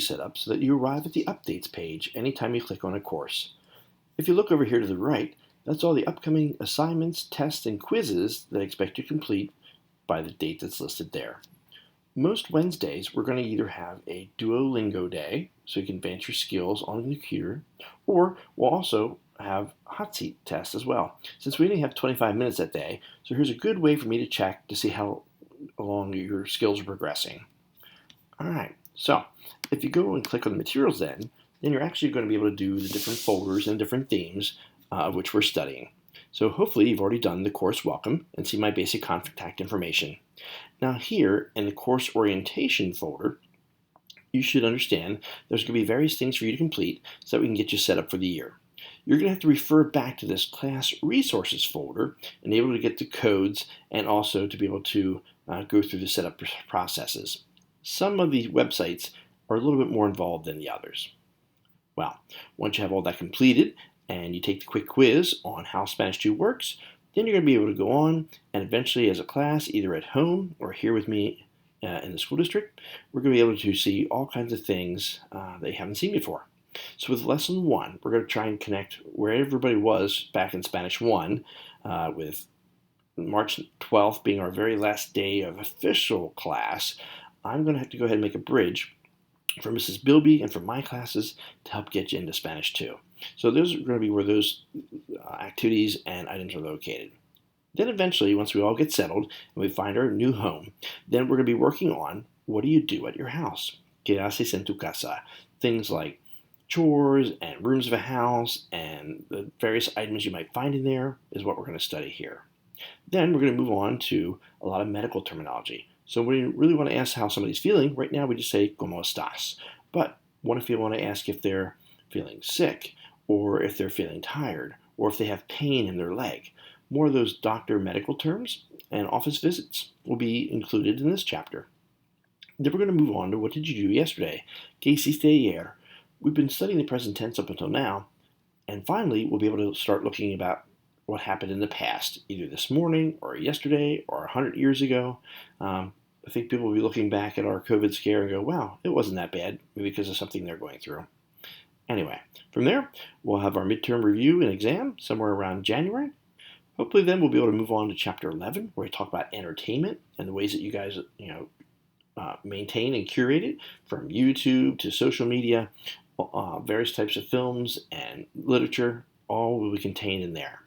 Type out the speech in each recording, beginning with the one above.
set up so that you arrive at the Updates page anytime you click on a course. If you look over here to the right, that's all the upcoming assignments, tests, and quizzes that I expect you to complete by the date that's listed there. Most Wednesdays, we're going to either have a Duolingo day, so you can advance your skills on the computer, or we'll also have hot seat tests as well. Since we only have 25 minutes that day, so here's a good way for me to check to see how along your skills are progressing. All right, so if you go and click on the materials then you're actually going to be able to do the different folders and different themes of which we're studying. So hopefully you've already done the course welcome and see my basic contact information. Now here in the course orientation folder, you should understand there's going to be various things for you to complete so that we can get you set up for the year. You're going to have to refer back to this class resources folder and be able to get the codes and also to be able to go through the setup processes. Some of these websites are a little bit more involved than the others. Well, once you have all that completed and you take the quick quiz on how Spanish 2 works, then you're going to be able to go on and eventually as a class, either at home or here with me in the school district, we're going to be able to see all kinds of things that you haven't seen before. So with lesson 1, we're going to try and connect where everybody was back in Spanish 1 with March 12th being our very last day of official class. I'm going to have to go ahead and make a bridge for Mrs. Bilby and for my classes to help get you into Spanish 2. So those are going to be where those activities and items are located. Then eventually, once we all get settled and we find our new home, then we're going to be working on what do you do at your house? ¿Qué haces en tu casa? Things like chores and rooms of a house and the various items you might find in there is what we're going to study here. Then we're going to move on to a lot of medical terminology. So when you really want to ask how somebody's feeling, right now we just say, ¿Cómo estás? But what if you want to ask if they're feeling sick, or if they're feeling tired, or if they have pain in their leg? More of those doctor medical terms and office visits will be included in this chapter. Then we're going to move on to what did you do yesterday? ¿Qué hiciste ayer? We've been studying the present tense up until now, and finally we'll be able to start looking about what happened in the past, either this morning or yesterday or 100 years ago. I think people will be looking back at our COVID scare and go, wow, it wasn't that bad, maybe because of something they're going through. Anyway, from there, we'll have our midterm review and exam somewhere around January. Hopefully then we'll be able to move on to chapter 11, where we talk about entertainment and the ways that you guys, maintain and curate it, from YouTube to social media, various types of films and literature, all will be contained in there.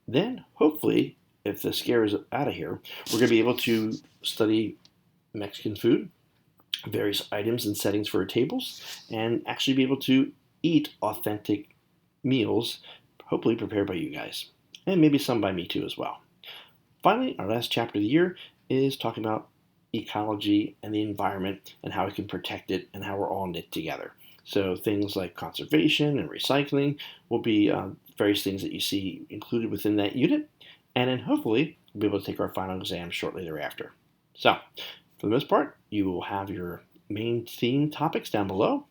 Then, hopefully, if the scare is out of here, we're going to be able to study Mexican food, various items and settings for our tables, and actually be able to eat authentic meals, hopefully prepared by you guys, and maybe some by me too as well. Finally, our last chapter of the year is talking about ecology and the environment and how we can protect it and how we're all knit together. So things like conservation and recycling will be various things that you see included within that unit. And then hopefully we'll be able to take our final exam shortly thereafter. So for the most part, you will have your main theme topics down below.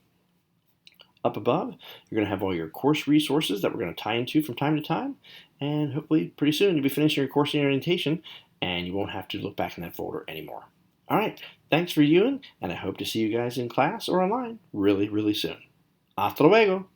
Up above, you're going to have all your course resources that we're going to tie into from time to time. And hopefully pretty soon you'll be finishing your course orientation and you won't have to look back in that folder anymore. All right, thanks for viewing, and I hope to see you guys in class or online really, really soon. Hasta luego!